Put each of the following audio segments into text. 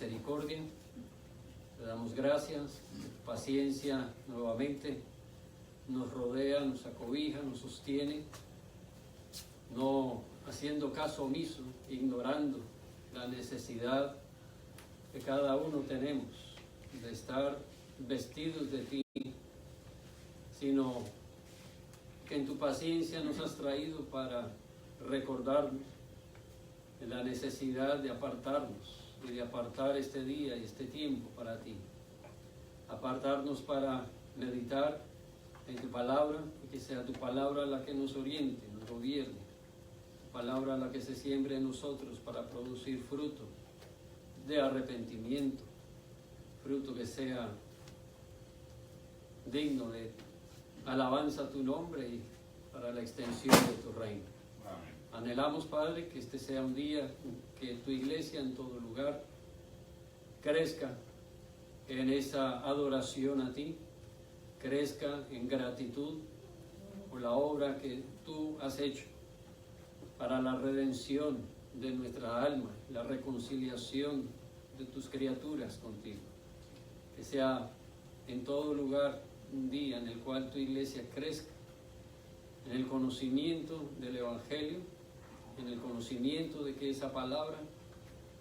misericordia. Te damos gracias, tu paciencia nuevamente nos rodea, nos acobija, nos sostiene, no haciendo caso omiso, ignorando la necesidad que cada uno tenemos de estar vestidos de ti, sino que en tu paciencia nos has traído para recordarnos de la necesidad de apartarnos y de apartar este día y este tiempo para ti. Apartarnos para meditar en tu palabra y que sea tu palabra la que nos oriente, nos gobierne. Tu palabra la que se siembre en nosotros para producir fruto de arrepentimiento, fruto que sea digno de alabanza a tu nombre y para la extensión de tu reino. Anhelamos, Padre, que este sea un día que tu iglesia en todo lugar crezca en esa adoración a ti, crezca en gratitud por la obra que tú has hecho para la redención de nuestra alma, la reconciliación de tus criaturas contigo. Que sea en todo lugar un día en el cual tu iglesia crezca en el conocimiento del Evangelio, en el conocimiento de que esa palabra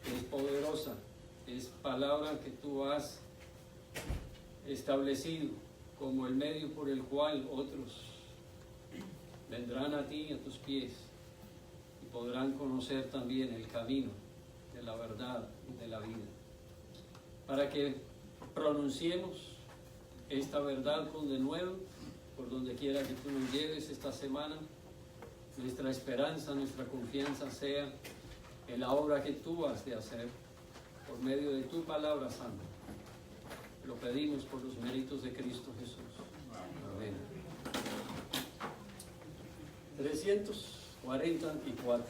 es poderosa, es palabra que tú has establecido como el medio por el cual otros vendrán a ti, a tus pies, y podrán conocer también el camino de la verdad y de la vida. Para que pronunciemos esta verdad con denuedo, por donde quiera que tú nos lleves esta semana, nuestra esperanza, nuestra confianza sea en la obra que tú has de hacer por medio de tu palabra santa. Lo pedimos por los méritos de Cristo Jesús. Amén. 344.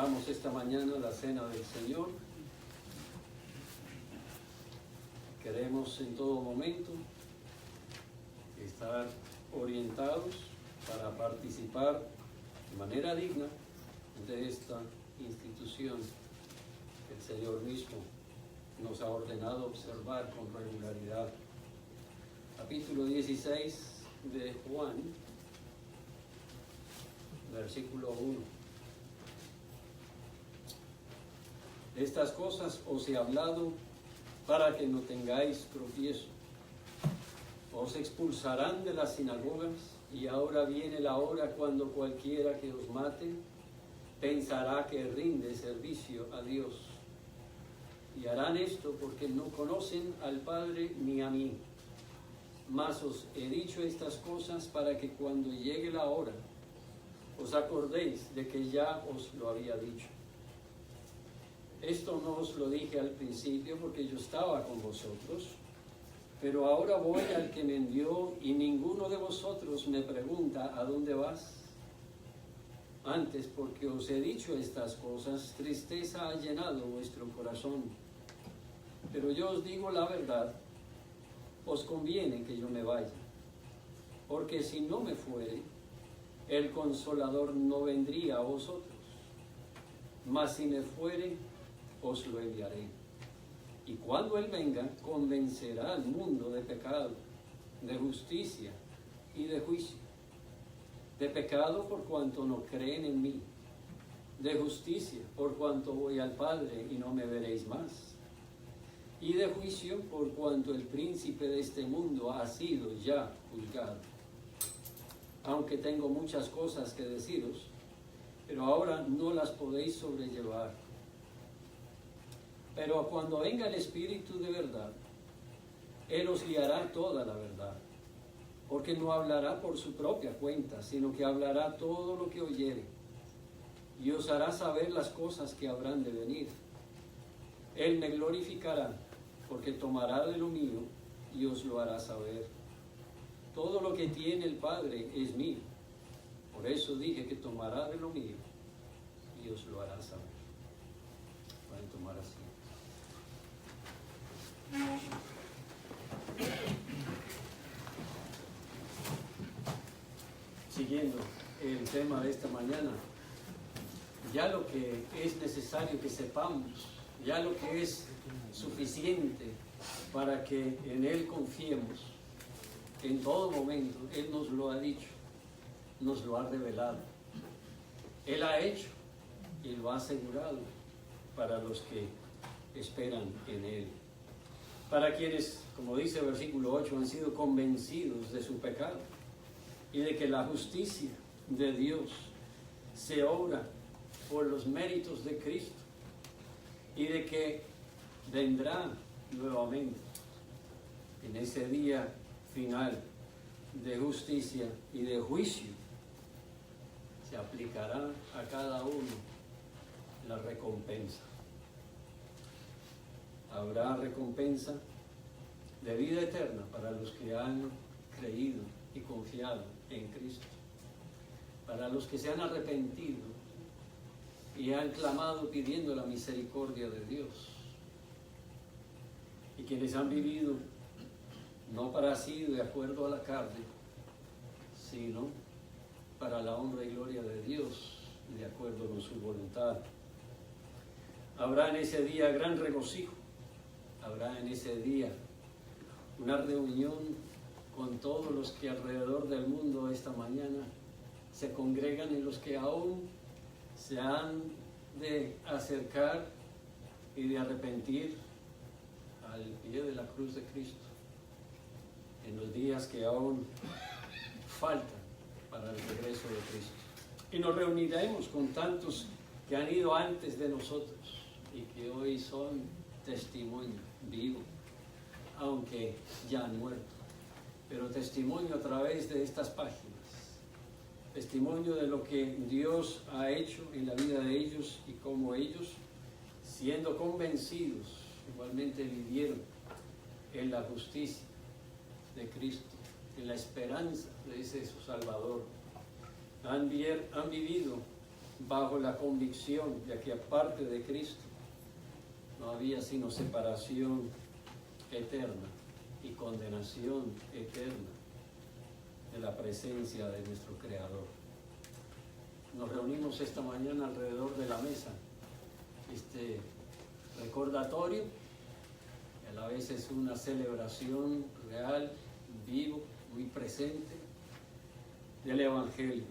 celebramos esta mañana la Cena del Señor. Queremos en todo momento estar orientados para participar de manera digna de esta institución que el Señor mismo nos ha ordenado observar con regularidad. Capítulo 16 de Juan, versículo 1. Estas cosas os he hablado para que no tengáis tropiezo. Os expulsarán de las sinagogas, y ahora viene la hora cuando cualquiera que os mate pensará que rinde servicio a Dios. Y harán esto porque no conocen al Padre ni a mí. Mas os he dicho estas cosas para que cuando llegue la hora os acordéis de que ya os lo había dicho. Esto no os lo dije al principio porque yo estaba con vosotros, pero ahora voy al que me envió y ninguno de vosotros me pregunta ¿a dónde vas? Antes, porque os he dicho estas cosas, tristeza ha llenado vuestro corazón. Pero yo os digo la verdad, os conviene que yo me vaya, porque si no me fuere, el Consolador no vendría a vosotros, mas si me fuere, os lo enviaré. Y cuando Él venga, convencerá al mundo de pecado, de justicia y de juicio. De pecado por cuanto no creen en mí, de justicia por cuanto voy al Padre y no me veréis más, y de juicio por cuanto el príncipe de este mundo ha sido ya juzgado. Aunque tengo muchas cosas que deciros, pero ahora no las podéis sobrellevar. Pero cuando venga el Espíritu de verdad, Él os guiará toda la verdad, porque no hablará por su propia cuenta, sino que hablará todo lo que oyere, y os hará saber las cosas que habrán de venir. Él me glorificará, porque tomará de lo mío y os lo hará saber. Todo lo que tiene el Padre es mío. Por eso dije que tomará de lo mío y os lo hará saber. Pueden tomar así. Siguiendo el tema de esta mañana, ya lo que es necesario que sepamos, ya lo que es suficiente para que en Él confiemos, en todo momento, Él nos lo ha dicho, nos lo ha revelado. Él ha hecho y lo ha asegurado para los que esperan en Él. Para quienes, como dice el versículo 8, han sido convencidos de su pecado y de que la justicia de Dios se obra por los méritos de Cristo y de que vendrá nuevamente en ese día final de justicia y de juicio. Se aplicará a cada uno la recompensa. Habrá recompensa de vida eterna para los que han creído y confiado en Cristo, para los que se han arrepentido y han clamado pidiendo la misericordia de Dios, y quienes han vivido no para sí de acuerdo a la carne, sino para la honra y gloria de Dios, de acuerdo con su voluntad. Habrá en ese día gran regocijo, habrá en ese día una reunión con todos los que alrededor del mundo esta mañana se congregan y los que aún se han de acercar y de arrepentir al pie de la cruz de Cristo en los días que aún faltan para el regreso de Cristo. Y nos reuniremos con tantos que han ido antes de nosotros y que hoy son testimonio vivo, aunque ya han muerto, pero testimonio a través de estas páginas, testimonio de lo que Dios ha hecho en la vida de ellos y cómo ellos, siendo convencidos, igualmente vivieron en la justicia de Cristo, en la esperanza de ese su Salvador. Han vivido bajo la convicción de que aparte de Cristo no había sino separación eterna y condenación eterna de la presencia de nuestro Creador. Nos reunimos esta mañana alrededor de la mesa, este recordatorio, que a la vez es una celebración real, vivo, muy presente, del Evangelio,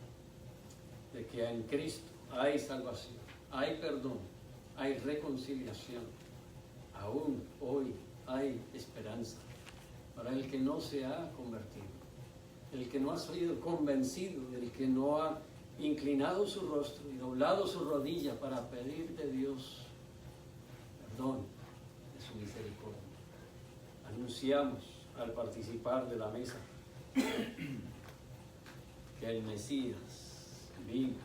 de que en Cristo hay salvación, hay perdón, hay reconciliación. Aún hoy hay esperanza para el que no se ha convertido, el que no ha sido convencido, el que no ha inclinado su rostro y doblado su rodilla para pedir de Dios perdón de su misericordia. Anunciamos al participar de la mesa que el Mesías vivo,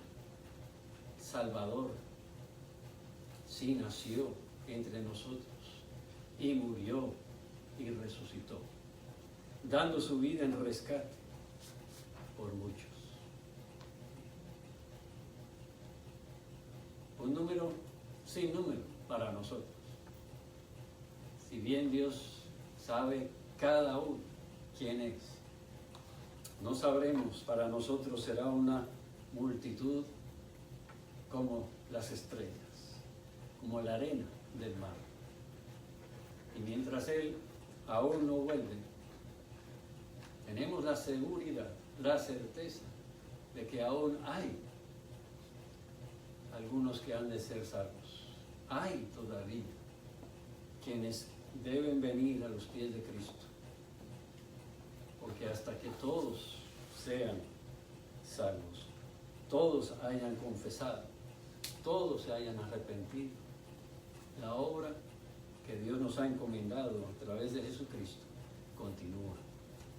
Salvador, sí nació entre nosotros y murió y resucitó, dando su vida en rescate por muchos. Un número sin número para nosotros. Si bien Dios sabe cada uno quién es, no sabremos, para nosotros será una multitud como las estrellas, como la arena del mar. Y mientras Él aún no vuelve, tenemos la seguridad, la certeza de que aún hay algunos que han de ser salvos. Hay todavía quienes deben venir a los pies de Cristo, porque hasta que todos sean salvos, todos hayan confesado, todos se hayan arrepentido, la obra que Dios nos ha encomendado a través de Jesucristo continúa.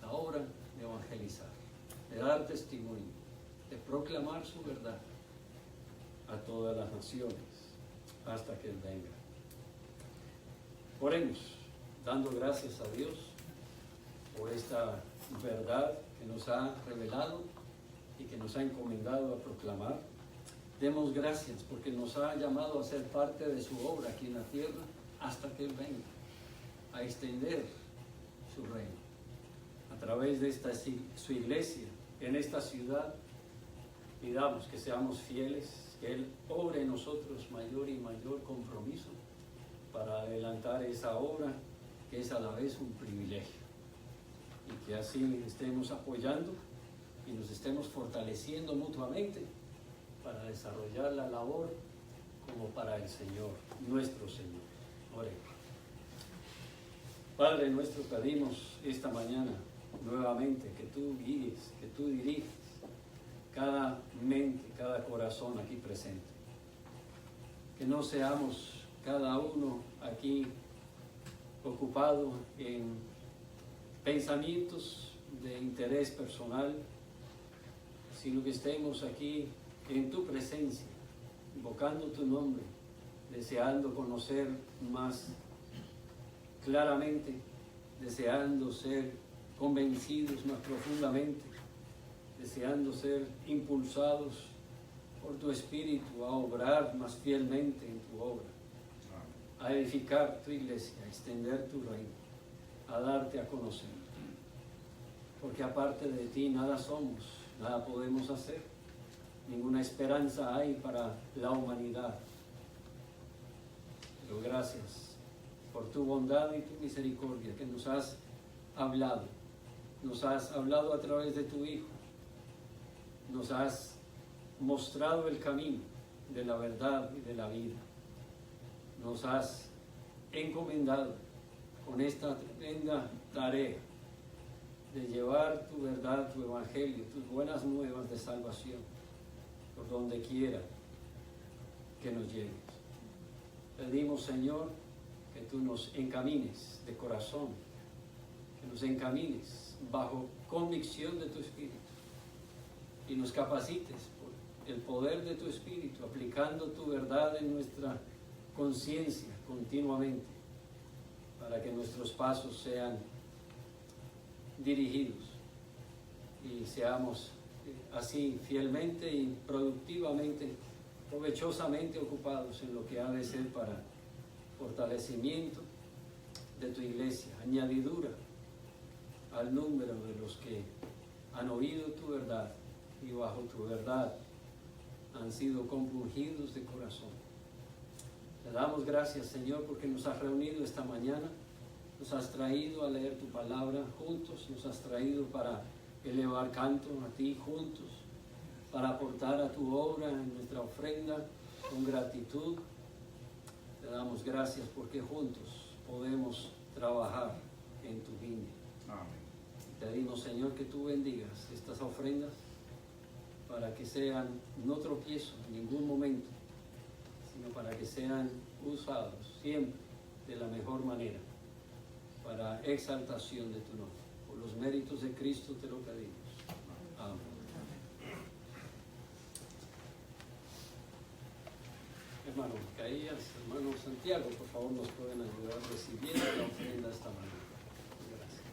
La obra de evangelizar, de dar testimonio, de proclamar su verdad a todas las naciones hasta que Él venga. Oremos, dando gracias a Dios por esta verdad que nos ha revelado y que nos ha encomendado a proclamar. Demos gracias porque nos ha llamado a ser parte de su obra aquí en la tierra hasta que Él venga a extender su reino a través de esta su iglesia en esta ciudad. Pidamos que seamos fieles, que Él obre en nosotros mayor y mayor compromiso para adelantar esa obra que es a la vez un privilegio, y que así estemos apoyando y nos estemos fortaleciendo mutuamente para desarrollar la labor como para el Señor, nuestro Señor. Oremos. Padre nuestro, pedimos esta mañana nuevamente que tú guíes, que tú dirijas cada mente, cada corazón aquí presente. Que no seamos cada uno aquí ocupado en pensamientos de interés personal, sino que estemos aquí en tu presencia, invocando tu nombre, deseando conocer más claramente, deseando ser convencidos más profundamente, deseando ser impulsados por tu Espíritu a obrar más fielmente en tu obra, a edificar tu iglesia, a extender tu reino, a darte a conocer. Porque aparte de ti nada somos, nada podemos hacer, ninguna esperanza hay para la humanidad. Pero gracias por tu bondad y tu misericordia que nos has hablado a través de tu Hijo, nos has mostrado el camino de la verdad y de la vida, nos has encomendado con esta tremenda tarea de llevar tu verdad, tu evangelio, tus buenas nuevas de salvación por donde quiera que nos lleves. Pedimos, Señor, que tú nos encamines de corazón, que nos encamines bajo convicción de tu Espíritu y nos capacites por el poder de tu Espíritu, aplicando tu verdad en nuestra conciencia continuamente, para que nuestros pasos sean dirigidos y seamos así fielmente y productivamente provechosamente ocupados en lo que ha de ser para fortalecimiento de tu iglesia, añadidura al número de los que han oído tu verdad y bajo tu verdad han sido compungidos de corazón. Te damos gracias, Señor, porque nos has reunido esta mañana, nos has traído a leer tu palabra juntos, nos has traído para elevar canto a ti juntos, para aportar a tu obra en nuestra ofrenda con gratitud. Te damos gracias porque juntos podemos trabajar en tu viña. Amén. Te pedimos, Señor, que tú bendigas estas ofrendas para que sean no tropiezo en ningún momento, sino para que sean usados siempre de la mejor manera para exaltación de tu nombre. Por los méritos de Cristo te lo pedimos. Amén. Hermano Caías, hermano Santiago, por favor nos pueden ayudar recibiendo la ofrenda esta mañana. Gracias.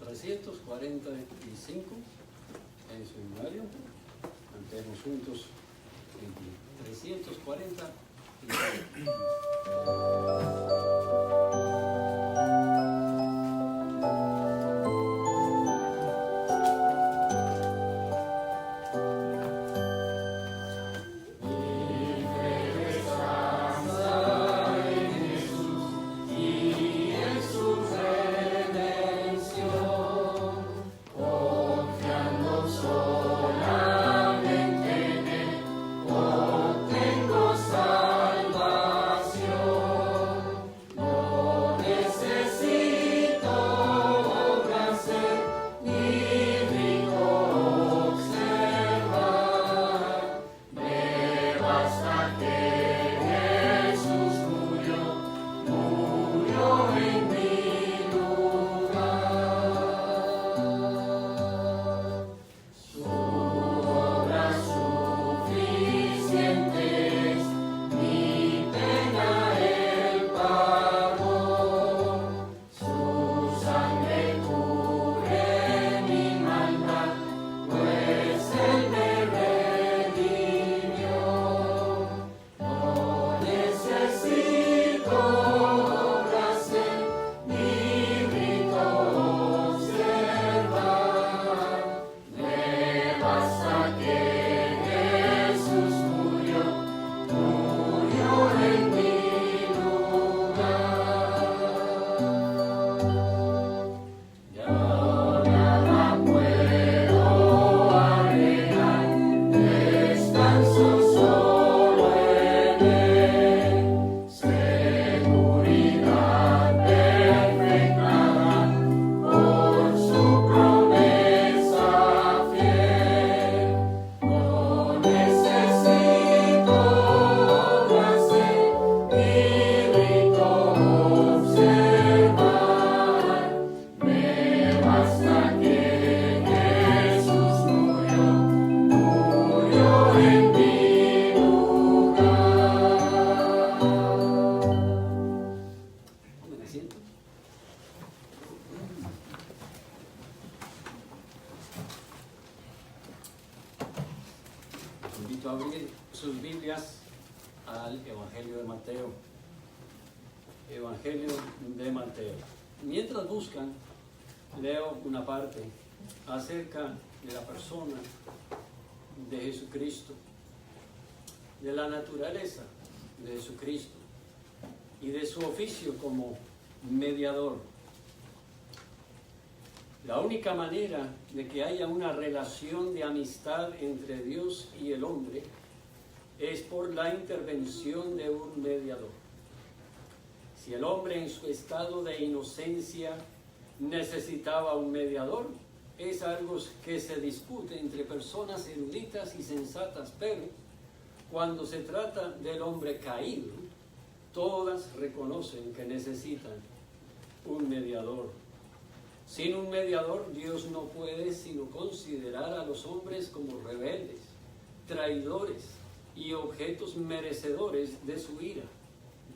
$345 en su inventario. Cantemos juntos 345. Tengo salvación. invito a abrir sus Biblias al Evangelio de Mateo. Evangelio de Mateo. Mientras buscan, leo una parte acerca de la persona de Jesucristo, de la naturaleza de Jesucristo y de su oficio como mediador. La única manera de que haya una relación de amistad entre Dios y el hombre es por la intervención de un mediador. Si el hombre en su estado de inocencia necesitaba un mediador, es algo que se discute entre personas eruditas y sensatas, pero cuando se trata del hombre caído, todas reconocen que necesitan un mediador. Sin un mediador, Dios no puede sino considerar a los hombres como rebeldes, traidores y objetos merecedores de su ira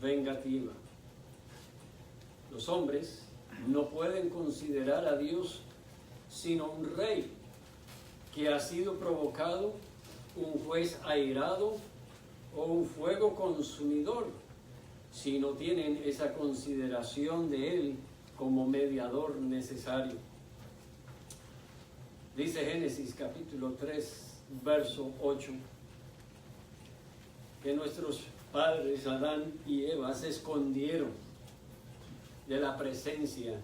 vengativa. Los hombres no pueden considerar a Dios sino un rey que ha sido provocado, un juez airado o un fuego consumidor, si no tienen esa consideración de Él como mediador necesario. Dice Génesis capítulo 3, verso 8, que nuestros padres Adán y Eva se escondieron de la presencia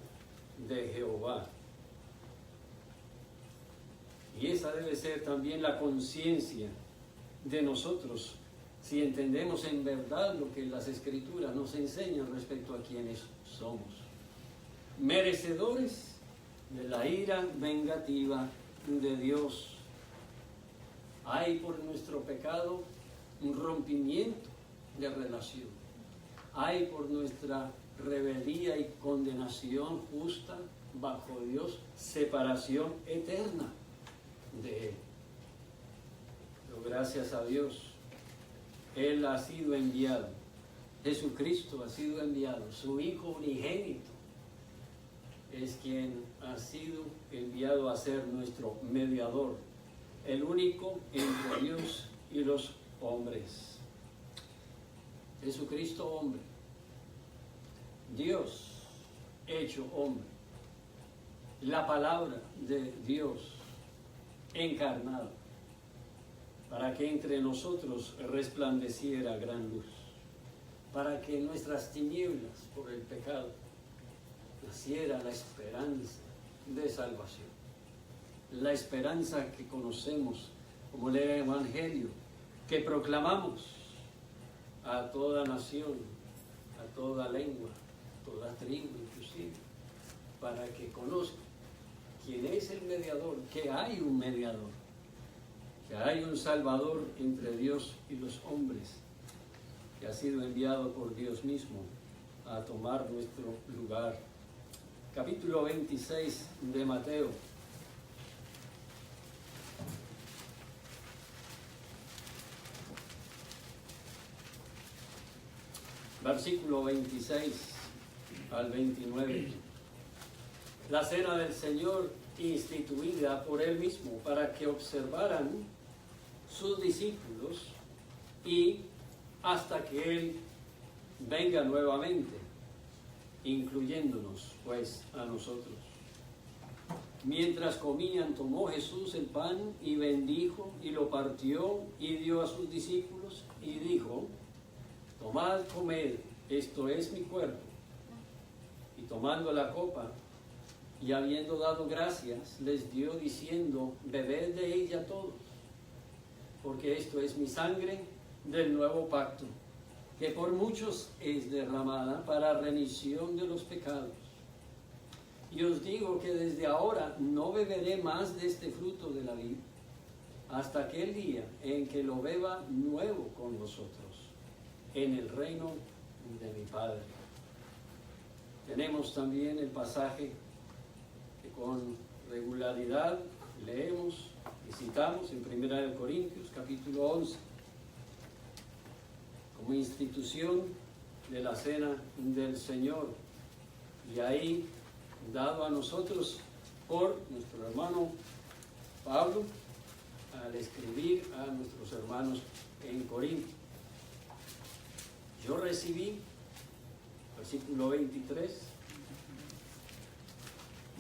de Jehová. Y esa debe ser también la conciencia de nosotros, si entendemos en verdad lo que las Escrituras nos enseñan respecto a quienes somos. Merecedores de la ira vengativa de Dios. Hay por nuestro pecado un rompimiento de relación. Hay por nuestra rebeldía y condenación justa bajo Dios separación eterna de Él. Pero gracias a Dios, Él ha sido enviado. Jesucristo ha sido enviado. Su Hijo unigénito es quien ha sido enviado a ser nuestro mediador, el único entre Dios y los hombres. Jesucristo hombre, Dios hecho hombre, la palabra de Dios encarnado, para que entre nosotros resplandeciera gran luz, para que en nuestras tinieblas por el pecado naciera la esperanza de salvación, la esperanza que conocemos como el Evangelio, que proclamamos a toda nación, a toda lengua, a toda tribu inclusive, para que conozcan quién es el mediador, que hay un mediador, que hay un Salvador entre Dios y los hombres, que ha sido enviado por Dios mismo a tomar nuestro lugar. Capítulo 26 de Mateo. Versículo 26 al 29. La cena del Señor instituida por Él mismo para que observaran sus discípulos y hasta que Él venga nuevamente, incluyéndonos pues a nosotros. Mientras comían, tomó Jesús el pan y bendijo y lo partió y dio a sus discípulos y dijo: tomad, comed, esto es mi cuerpo. Y tomando la copa y habiendo dado gracias, les dio diciendo: bebed de ella todos, porque esto es mi sangre del nuevo pacto, que por muchos es derramada para remisión de los pecados. Y os digo que desde ahora no beberé más de este fruto de la vid, hasta aquel día en que lo beba nuevo con vosotros, en el reino de mi Padre. Tenemos también el pasaje que con regularidad leemos y citamos en 1 Corintios capítulo 11, como institución de la cena del Señor, y ahí dado a nosotros por nuestro hermano Pablo, al escribir a nuestros hermanos en Corinto. Yo recibí, versículo 23,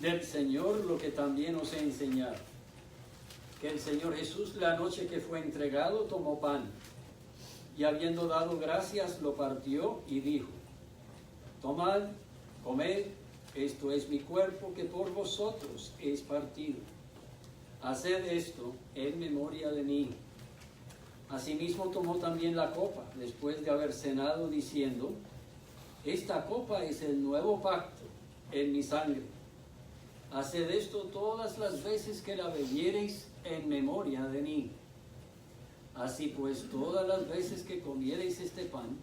del Señor lo que también os he enseñado, que el Señor Jesús, la noche que fue entregado, tomó pan, y habiendo dado gracias, lo partió y dijo: tomad, comed, esto es mi cuerpo que por vosotros es partido. Haced esto en memoria de mí. Asimismo tomó también la copa, después de haber cenado, diciendo: esta copa es el nuevo pacto en mi sangre. Haced esto todas las veces que la bebiereis en memoria de mí. Así pues, todas las veces que comiereis este pan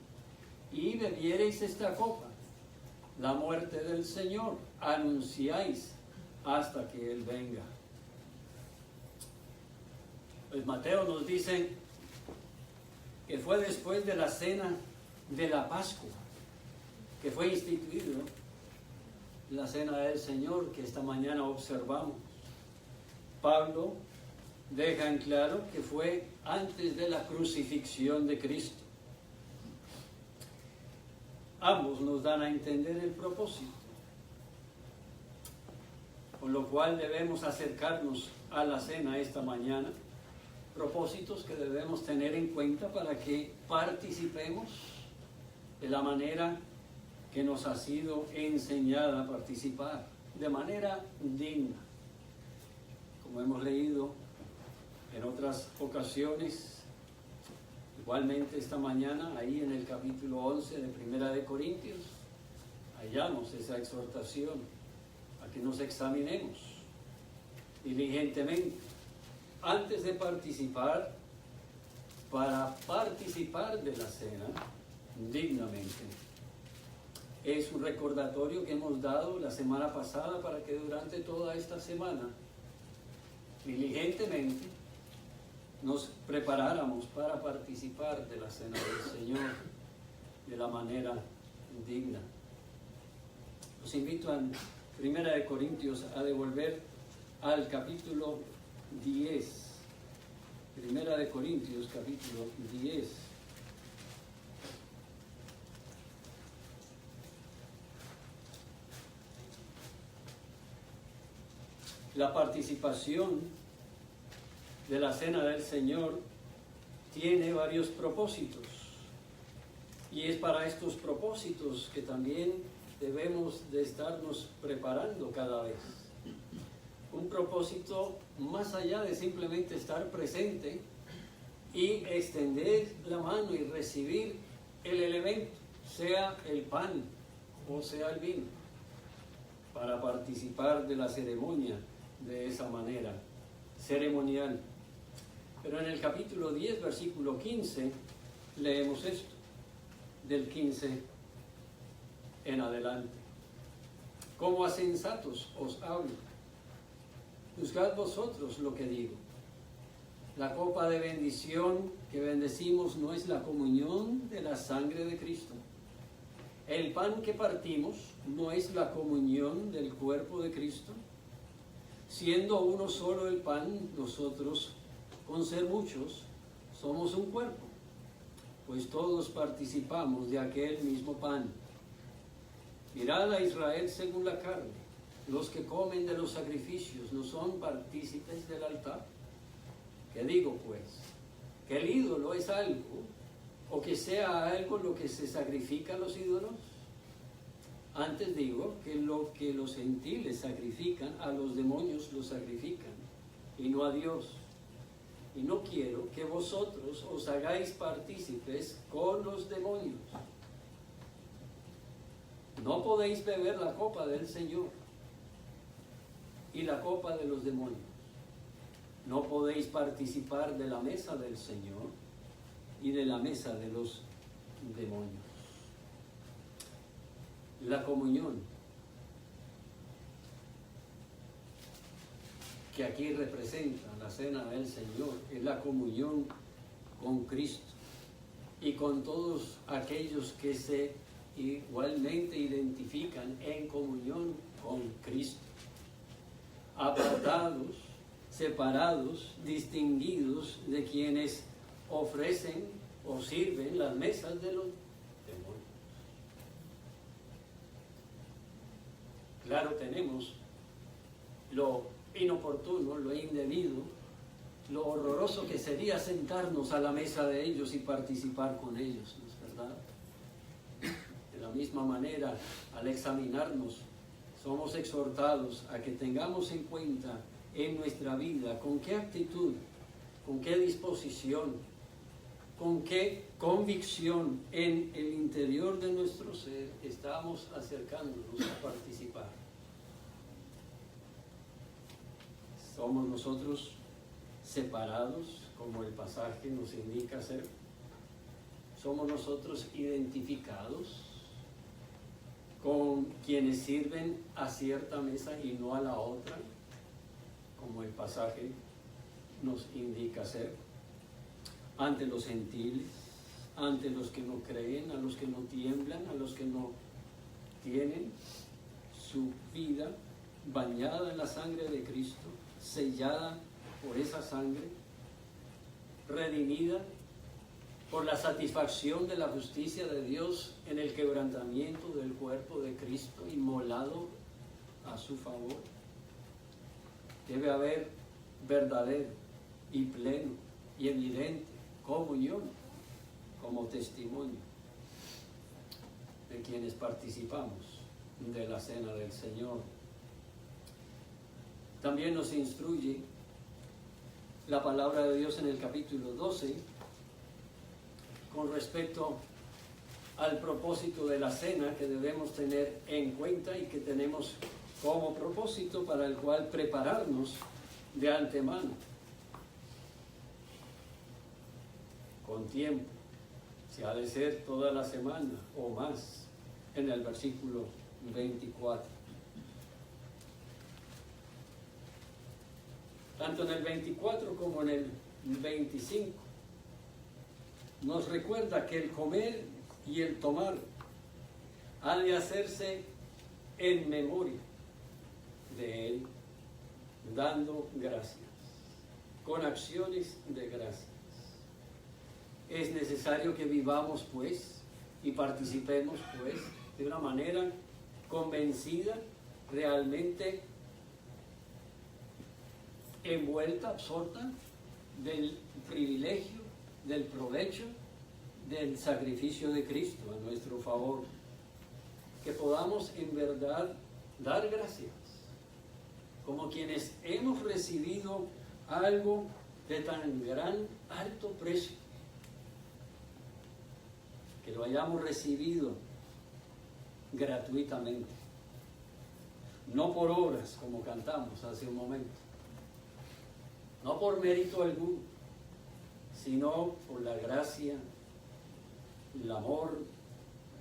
y bebiereis esta copa, la muerte del Señor anunciáis hasta que Él venga. Pues Mateo nos dice que fue después de la cena de la Pascua que fue instituido la cena del Señor que esta mañana observamos. Pablo deja en claro que fue antes de la crucifixión de Cristo. Ambos nos dan a entender el propósito, con lo cual debemos acercarnos a la cena esta mañana, propósitos que debemos tener en cuenta para que participemos de la manera que nos ha sido enseñada a participar, de manera digna. Como hemos leído en otras ocasiones, igualmente esta mañana, ahí en el capítulo 11 de Primera de Corintios, hallamos esa exhortación a que nos examinemos diligentemente antes de participar, para participar de la cena dignamente. Es un recordatorio que hemos dado la semana pasada para que durante toda esta semana diligentemente nos preparáramos para participar de la cena del Señor de la manera digna. Los invito a Primera de Corintios a devolver al capítulo 10. Primera de Corintios, capítulo 10. La participación de la cena del Señor tiene varios propósitos, y es para estos propósitos que también debemos de estarnos preparando cada vez. Un propósito más allá de simplemente estar presente y extender la mano y recibir el elemento, sea el pan o sea el vino, para participar de la ceremonia de esa manera ceremonial. Pero en el capítulo 10, versículo 15, leemos esto, del 15 en adelante. Como a sensatos os hablo, juzgad vosotros lo que digo. La copa de bendición que bendecimos no es la comunión de la sangre de Cristo. El pan que partimos no es la comunión del cuerpo de Cristo. Siendo uno solo el pan, nosotros, con ser muchos, somos un cuerpo, pues todos participamos de aquel mismo pan. Mirad a Israel según la carne. Los que comen de los sacrificios no son partícipes del altar. ¿Qué digo pues? ¿Que el ídolo es algo, o que sea algo lo que se sacrifica a los ídolos? Antes digo que lo que los gentiles sacrifican, a los demonios los sacrifican, y no a Dios. Y no quiero que vosotros os hagáis partícipes con los demonios. No podéis beber la copa del Señor y la copa de los demonios. No podéis participar de la mesa del Señor y de la mesa de los demonios. La comunión que aquí representa la cena del Señor es la comunión con Cristo y con todos aquellos que se igualmente identifican en comunión con Cristo, apartados separados, distinguidos de quienes ofrecen o sirven las mesas de los demonios. Claro, tenemos lo inoportuno, lo indebido, lo horroroso que sería sentarnos a la mesa de ellos y participar con ellos, ¿no es verdad? De la misma manera, al examinarnos, somos exhortados a que tengamos en cuenta en nuestra vida con qué actitud, con qué disposición, con qué convicción en el interior de nuestro ser estamos acercándonos a participar. ¿Somos nosotros separados, como el pasaje nos indica ser? ¿Somos nosotros identificados con quienes sirven a cierta mesa y no a la otra, como el pasaje nos indica ser? Ante los gentiles, ante los que no creen, a los que no tiemblan, a los que no tienen su vida bañada en la sangre de Cristo, sellada por esa sangre, redimida por la satisfacción de la justicia de Dios en el quebrantamiento del cuerpo de Cristo, inmolado a su favor. Debe haber verdadero y pleno y evidente comunión como testimonio de quienes participamos de la cena del Señor. También nos instruye la palabra de Dios en el capítulo 12 con respecto al propósito de la cena que debemos tener en cuenta y que tenemos como propósito para el cual prepararnos de antemano, con tiempo, si ha de ser toda la semana o más, en el versículo 24. Tanto en el 24 como en el 25 nos recuerda que el comer y el tomar ha de hacerse en memoria de Él, dando gracias, con acciones de gracias. Es necesario que vivamos, pues, y participemos, pues, de una manera convencida, realmente envuelta, absorta del privilegio, del provecho, del sacrificio de Cristo a nuestro favor. Que podamos en verdad dar gracias, como quienes hemos recibido algo de tan gran, alto precio, que lo hayamos recibido gratuitamente, no por obras, como cantamos hace un momento, no por mérito alguno, sino por la gracia, el amor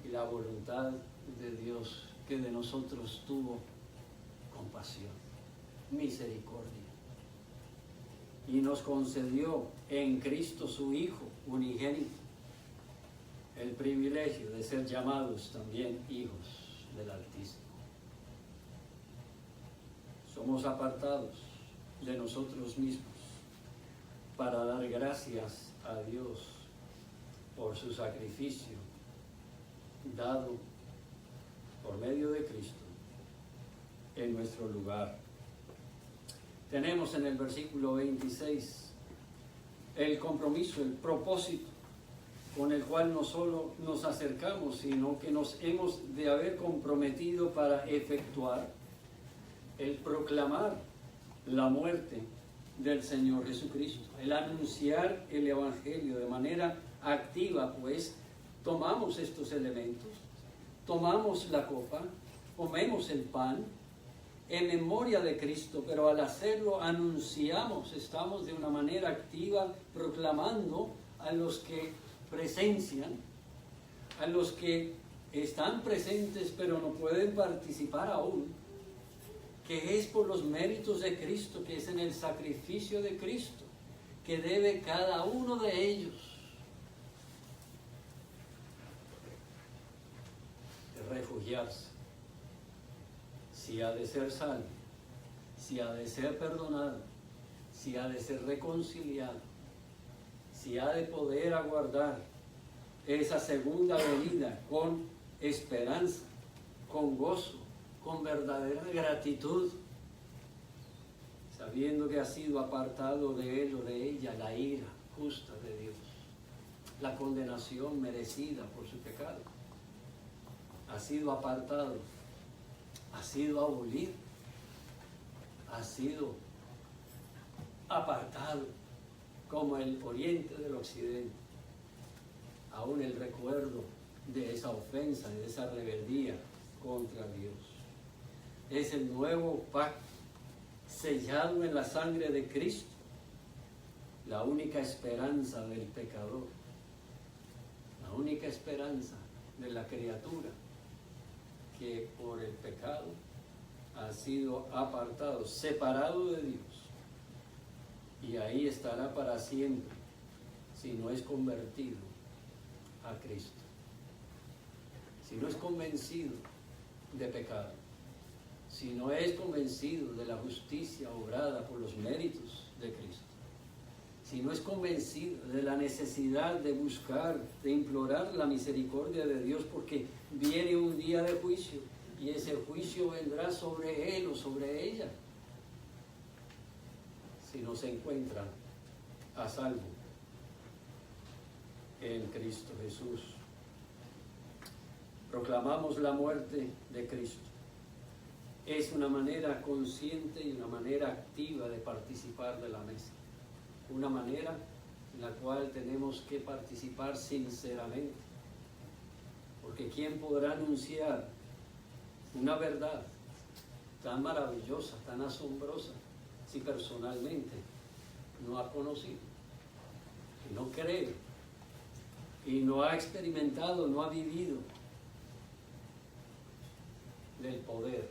y la voluntad de Dios, que de nosotros tuvo compasión, misericordia, y nos concedió en Cristo su Hijo unigénito el privilegio de ser llamados también hijos del Altísimo. Somos apartados de nosotros mismos para dar gracias a Dios por su sacrificio dado por medio de Cristo en nuestro lugar. Tenemos en el versículo 26 el compromiso, el propósito con el cual no solo nos acercamos, sino que nos hemos de haber comprometido para efectuar el proclamar la muerte del Señor Jesucristo, el anunciar el Evangelio de manera activa. Pues tomamos estos elementos, tomamos la copa, comemos el pan en memoria de Cristo, pero al hacerlo anunciamos, estamos de una manera activa proclamando a los que presencian, a los que están presentes pero no pueden participar aún, que es por los méritos de Cristo, que es en el sacrificio de Cristo, que debe cada uno de ellos refugiarse. Si ha de ser salvo, si ha de ser perdonado, si ha de ser reconciliado, si ha de poder aguardar esa segunda venida con esperanza, con gozo, con verdadera gratitud, sabiendo que ha sido apartado de él o de ella la ira justa de Dios, la condenación merecida por su pecado. Ha sido apartado, ha sido abolido, ha sido apartado como el oriente del occidente. Aún el recuerdo de esa ofensa, de esa rebeldía contra Dios. Es el nuevo pacto sellado en la sangre de Cristo, la única esperanza del pecador, la única esperanza de la criatura que por el pecado ha sido apartado, separado de Dios, y ahí estará para siempre si no es convertido a Cristo, si no es convencido de pecado, si no es convencido de la justicia obrada por los méritos de Cristo, si no es convencido de la necesidad de buscar, de implorar la misericordia de Dios, porque viene un día de juicio y ese juicio vendrá sobre él o sobre ella, si no se encuentra a salvo en Cristo Jesús. Proclamamos la muerte de Cristo. Es una manera consciente y una manera activa de participar de la mesa. Una manera en la cual tenemos que participar sinceramente. Porque ¿quién podrá anunciar una verdad tan maravillosa, tan asombrosa, si personalmente no ha conocido, y no cree, y no ha experimentado, no ha vivido del poder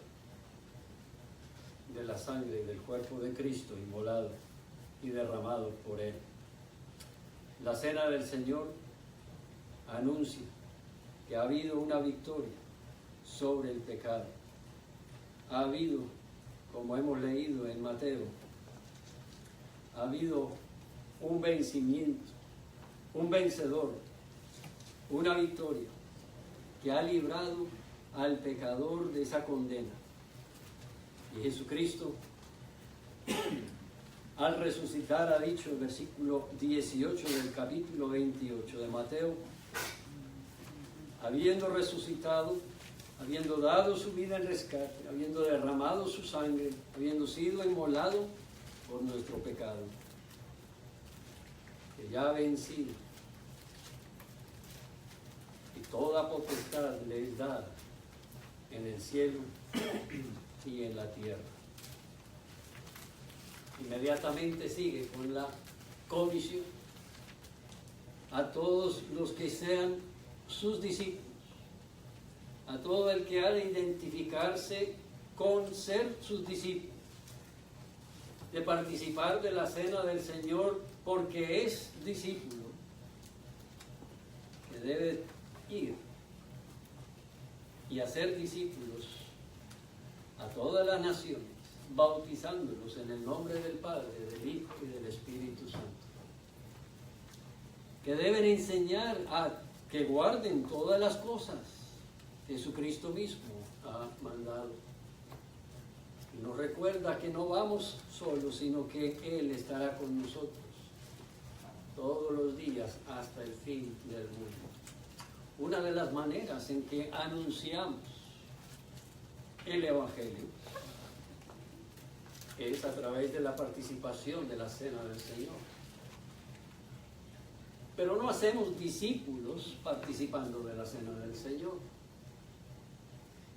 de la sangre del cuerpo de Cristo inmolado y derramado por Él? La cena del Señor anuncia que ha habido una victoria sobre el pecado. Ha habido, como hemos leído en Mateo, ha habido un vencimiento, un vencedor, una victoria que ha librado al pecador de esa condena. Y Jesucristo, al resucitar, ha dicho el versículo 18 del capítulo 28 de Mateo, habiendo resucitado, habiendo dado su vida en rescate, habiendo derramado su sangre, habiendo sido inmolado por nuestro pecado, que ya ha vencido, y toda potestad le es dada en el cielo y en la tierra. Inmediatamente sigue con la comisión a todos los que sean sus discípulos, a todo el que ha de identificarse con ser sus discípulos, de participar de la cena del Señor porque es discípulo, que debe ir y hacer discípulos a todas las naciones, bautizándolos en el nombre del Padre, del Hijo y del Espíritu Santo, que deben enseñar a que guarden todas las cosas que Jesucristo mismo ha mandado. Y nos recuerda que no vamos solos, sino que Él estará con nosotros todos los días hasta el fin del mundo. Una de las maneras en que anunciamos el Evangelio es a través de la participación de la cena del Señor. Pero no hacemos discípulos participando de la cena del Señor.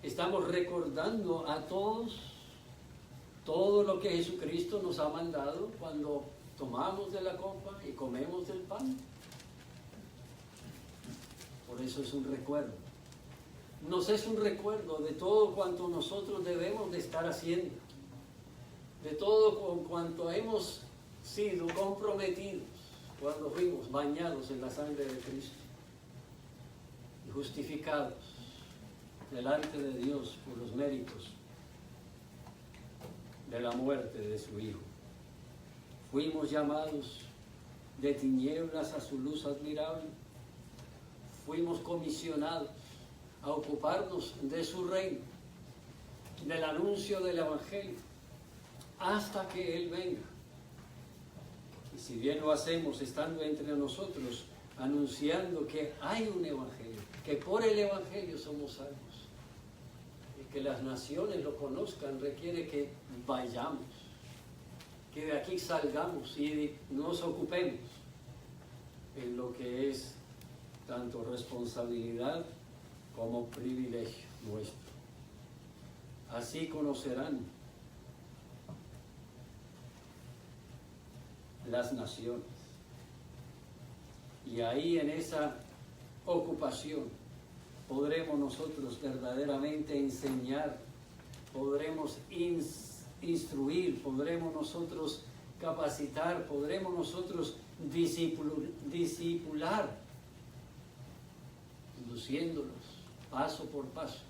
Estamos recordando a todos todo lo que Jesucristo nos ha mandado cuando tomamos de la copa y comemos del pan. Por eso es un recuerdo. Nos es un recuerdo de todo cuanto nosotros debemos de estar haciendo, de todo con cuanto hemos sido comprometidos cuando fuimos bañados en la sangre de Cristo y justificados delante de Dios por los méritos de la muerte de su Hijo. Fuimos llamados de tinieblas a su luz admirable. Fuimos comisionados a ocuparnos de su reino, del anuncio del Evangelio, hasta que Él venga. Y si bien lo hacemos estando entre nosotros, anunciando que hay un Evangelio, que por el Evangelio somos salvos, y que las naciones lo conozcan, requiere que vayamos, que de aquí salgamos y nos ocupemos en lo que es tanto responsabilidad como privilegio nuestro. Así conocerán las naciones. Y ahí en esa ocupación podremos nosotros verdaderamente enseñar, podremos instruir, podremos nosotros capacitar, podremos nosotros discipular, induciéndolos paso por paso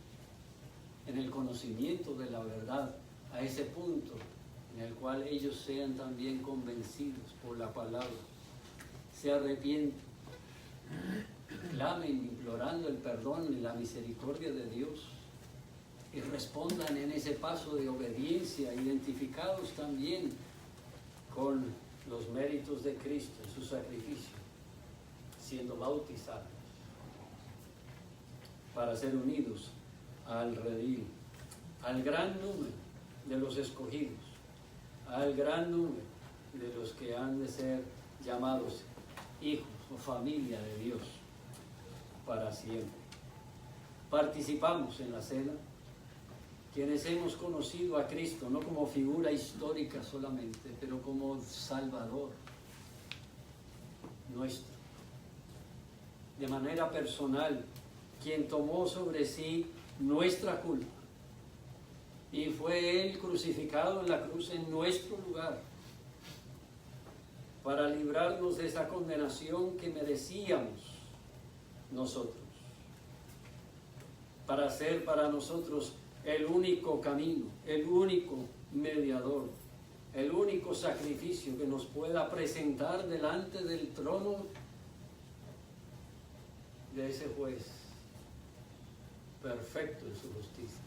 en el conocimiento de la verdad, a ese punto en el cual ellos sean también convencidos por la palabra, se arrepienten, clamen implorando el perdón y la misericordia de Dios y respondan en ese paso de obediencia, identificados también con los méritos de Cristo en su sacrificio, siendo bautizados para ser unidos al redil, al gran número de los escogidos, al gran número de los que han de ser llamados hijos o familia de Dios para siempre. Participamos en la cena, quienes hemos conocido a Cristo, no como figura histórica solamente, pero como Salvador nuestro, de manera personal, quien tomó sobre sí nuestra culpa y fue Él crucificado en la cruz en nuestro lugar para librarnos de esa condenación que merecíamos nosotros, para ser para nosotros el único camino, el único mediador, el único sacrificio que nos pueda presentar delante del trono de ese juez perfecto en su justicia,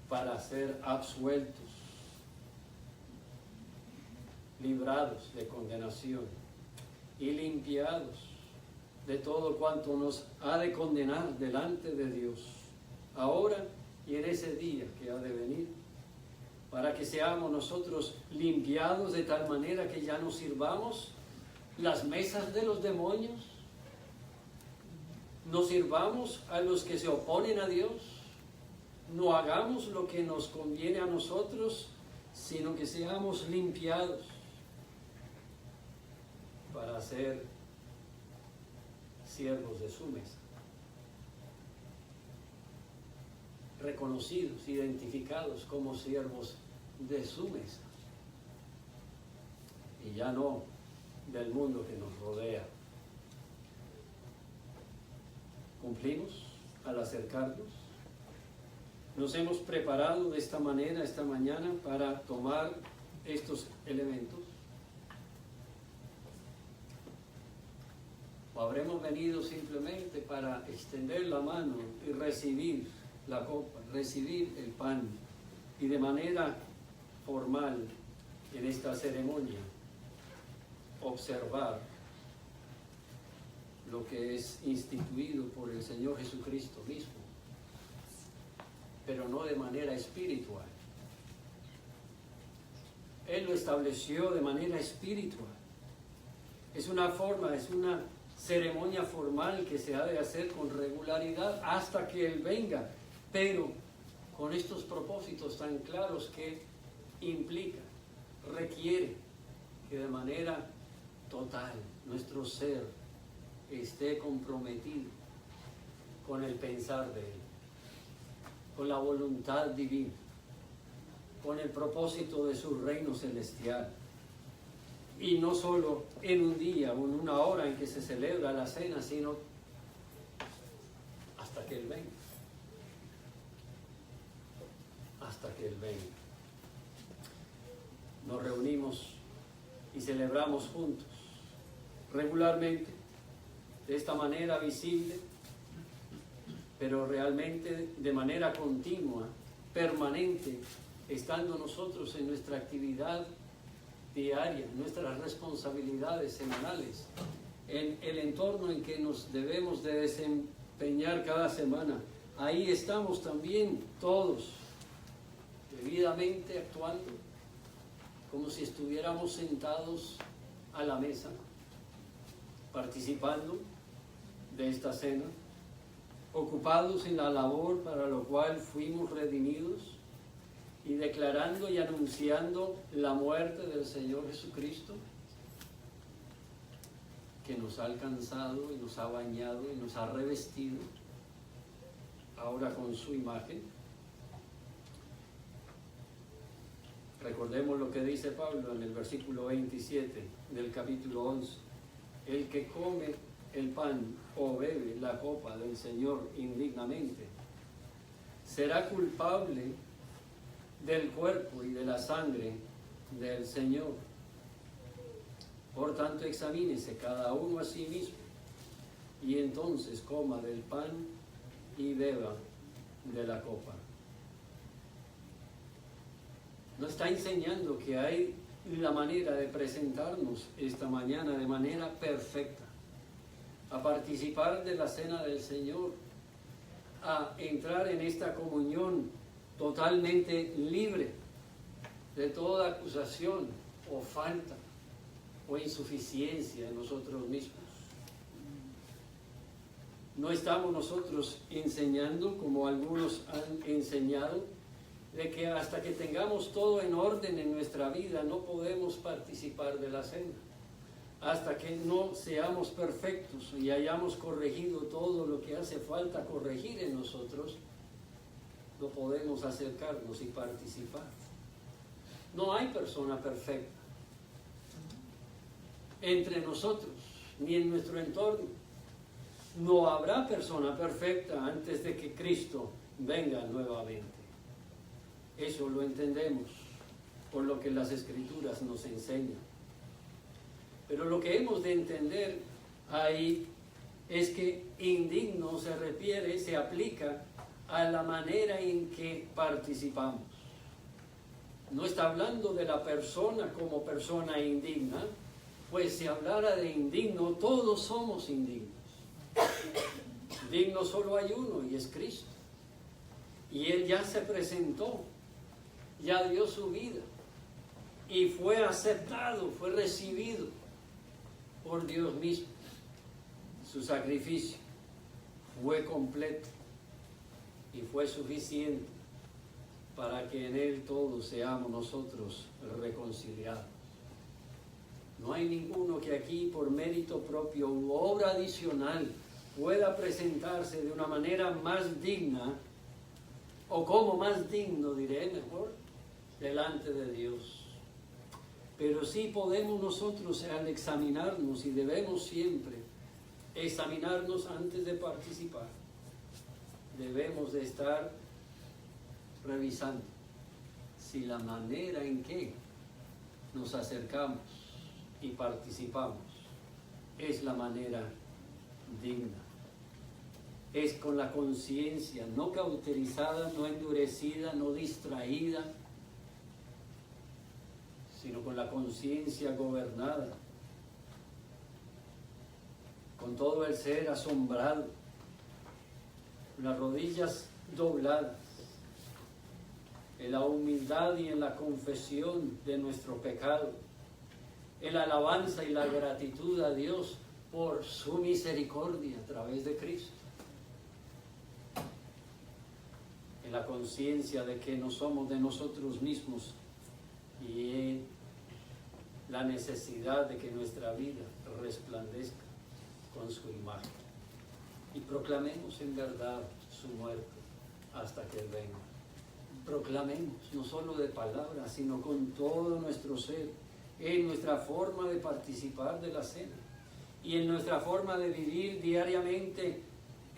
para ser absueltos, librados de condenación y limpiados de todo cuanto nos ha de condenar delante de Dios, ahora y en ese día que ha de venir, para que seamos nosotros limpiados de tal manera que ya no sirvamos las mesas de los demonios, no sirvamos a los que se oponen a Dios, no hagamos lo que nos conviene a nosotros, sino que seamos limpiados para ser siervos de su mesa, reconocidos, identificados como siervos de su mesa, y ya no del mundo que nos rodea. ¿Cumplimos al acercarnos? Nos hemos preparado de esta manera esta mañana para tomar estos elementos. ¿O habremos venido simplemente para extender la mano y recibir la copa, recibir el pan y de manera formal en esta ceremonia observar lo que es instituido por el Señor Jesucristo mismo, pero no de manera espiritual? Él lo estableció de manera espiritual. Es una forma, es una ceremonia formal que se ha de hacer con regularidad hasta que Él venga, pero con estos propósitos tan claros que implica, requiere que de manera total nuestro ser esté comprometido con el pensar de Él, con la voluntad divina, con el propósito de su reino celestial. Y no solo en un día o en una hora en que se celebra la cena, sino hasta que Él venga. Hasta que Él venga. nos reunimos y celebramos juntos, regularmente, de esta manera visible, pero realmente de manera continua, permanente, estando nosotros en nuestra actividad diaria, nuestras responsabilidades semanales, en el entorno en que nos debemos de desempeñar cada semana. Ahí estamos también todos, debidamente actuando, como si estuviéramos sentados a la mesa, participando de esta cena, ocupados en la labor para lo cual fuimos redimidos y declarando y anunciando la muerte del Señor Jesucristo, que nos ha alcanzado y nos ha bañado y nos ha revestido ahora con su imagen. Recordemos lo que dice Pablo en el versículo 27 del capítulo 11. El que come el pan o bebe la copa del Señor indignamente será culpable del cuerpo y de la sangre del Señor. Por tanto, examínese cada uno a sí mismo y entonces coma del pan y beba de la copa. Nos está enseñando que hay la manera de presentarnos esta mañana de manera perfecta, a participar de la cena del Señor, a entrar en esta comunión totalmente libre de toda acusación o falta o insuficiencia en nosotros mismos. No estamos nosotros enseñando, como algunos han enseñado, de que hasta que tengamos todo en orden en nuestra vida no podemos participar de la cena. Hasta que no seamos perfectos y hayamos corregido todo lo que hace falta corregir en nosotros, no podemos acercarnos y participar. No hay persona perfecta entre nosotros ni en nuestro entorno. No habrá persona perfecta antes de que Cristo venga nuevamente. Eso lo entendemos por lo que las Escrituras nos enseñan. Pero lo que hemos de entender ahí es que indigno se refiere, se aplica a la manera en que participamos. No está hablando de la persona como persona indigna, pues si hablara de indigno, todos somos indignos. Digno solo hay uno y es Cristo. Y Él ya se presentó, ya dio su vida y fue aceptado, fue recibido por Dios mismo. Su sacrificio fue completo y fue suficiente para que en Él todos seamos nosotros reconciliados. No hay ninguno que aquí por mérito propio u obra adicional pueda presentarse de una manera más digna, o como más digno, diré mejor, delante de Dios. Pero sí podemos nosotros al examinarnos, y debemos siempre examinarnos antes de participar, debemos de estar revisando si la manera en que nos acercamos y participamos es la manera digna. Es con la conciencia no cauterizada, no endurecida, no distraída, sino con la conciencia gobernada, con todo el ser asombrado, con las rodillas dobladas, en la humildad y en la confesión de nuestro pecado, en la alabanza y la gratitud a Dios por su misericordia a través de Cristo, en la conciencia de que no somos de nosotros mismos y en la necesidad de que nuestra vida resplandezca con su imagen, y proclamemos en verdad su muerte hasta que Él venga. Proclamemos, no solo de palabras, sino con todo nuestro ser, en nuestra forma de participar de la cena y en nuestra forma de vivir diariamente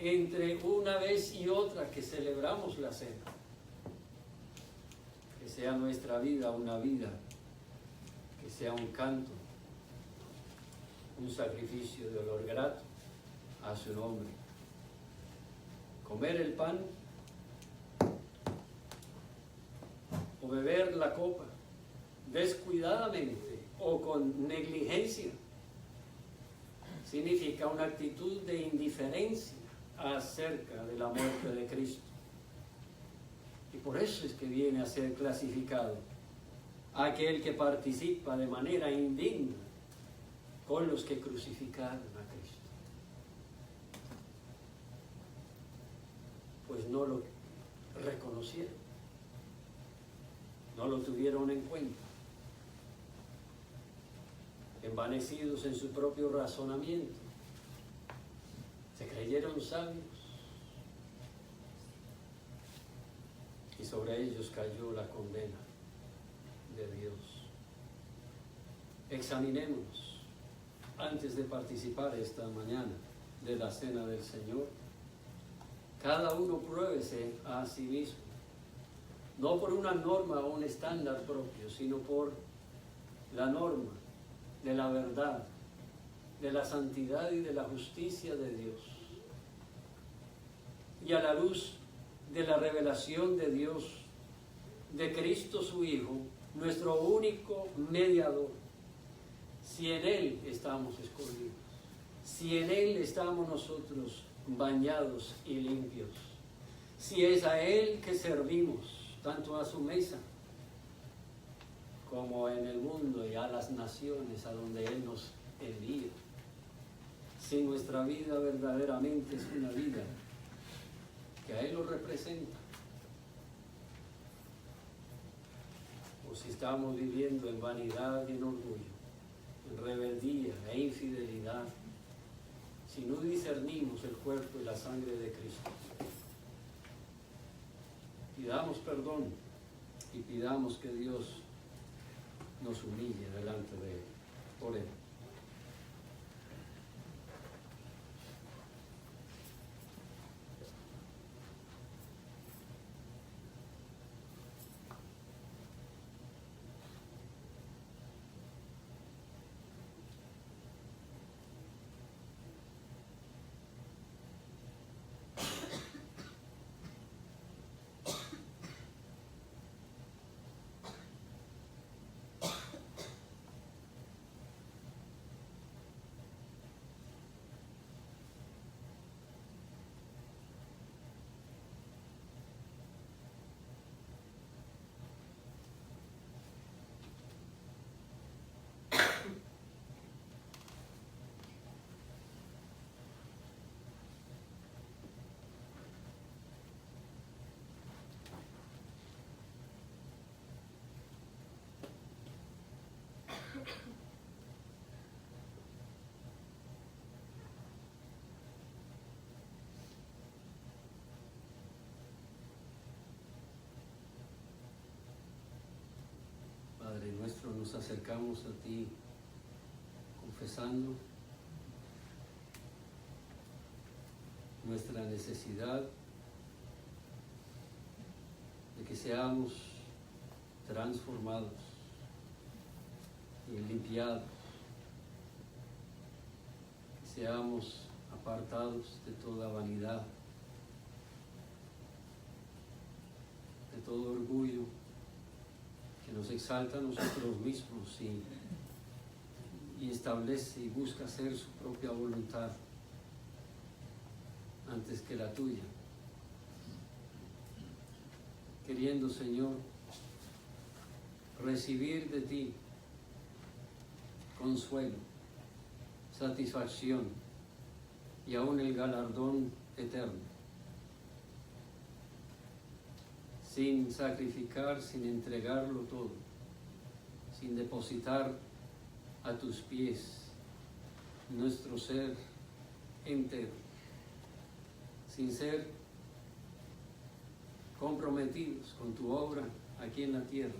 entre una vez y otra que celebramos la cena. Que sea nuestra vida una vida sea un canto, un sacrificio de olor grato a su nombre. Comer el pan o beber la copa descuidadamente o con negligencia significa una actitud de indiferencia acerca de la muerte de Cristo. Y por eso es que viene a ser clasificado aquel que participa de manera indigna con los que crucificaron a Cristo. Pues no lo reconocieron, no lo tuvieron en cuenta, envanecidos en su propio razonamiento, se creyeron sabios y sobre ellos cayó la condena de Dios. Examinémonos antes de participar esta mañana de la cena del Señor. Cada uno pruébese a sí mismo, no por una norma o un estándar propio, sino por la norma de la verdad, de la santidad y de la justicia de Dios. Y a la luz de la revelación de Dios, de Cristo su Hijo, nuestro único mediador, si en Él estamos escondidos, si en Él estamos nosotros bañados y limpios, si es a Él que servimos, tanto a su mesa como en el mundo y a las naciones a donde Él nos envía, si nuestra vida verdaderamente es una vida que a Él lo representa, o si estamos viviendo en vanidad y en orgullo, en rebeldía e infidelidad, si no discernimos el cuerpo y la sangre de Cristo. Pidamos perdón y pidamos que Dios nos humille delante de Él. Oremos. Padre nuestro, nos acercamos a ti confesando nuestra necesidad de que seamos transformados y limpiados, que seamos apartados de toda vanidad, de todo orgullo que nos exalta a nosotros mismos y establece y busca hacer su propia voluntad antes que la tuya. Queriendo, Señor, recibir de ti consuelo, satisfacción y aún el galardón eterno, sin sacrificar, sin entregarlo todo, sin depositar a tus pies nuestro ser entero, sin ser comprometidos con tu obra aquí en la tierra,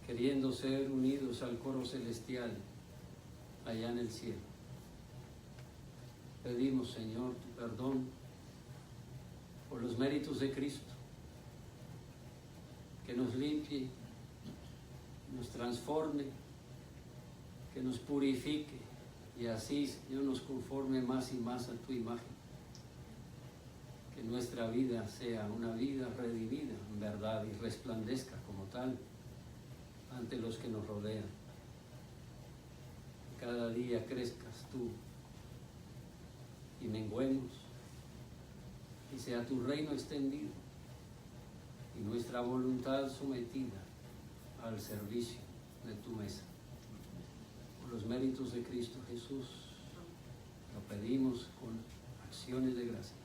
queriendo ser unidos al coro celestial allá en el cielo. Pedimos, Señor, tu perdón por los méritos de Cristo, que nos limpie nos transforme, que nos purifique y así, Señor, nos conforme más y más a tu imagen. Que nuestra vida sea una vida redimida en verdad y resplandezca como tal ante los que nos rodean. Cada día crezcas tú y menguemos y sea tu reino extendido y nuestra voluntad sometida al servicio de tu mesa. Por los méritos de Cristo Jesús, lo pedimos con acciones de gracia.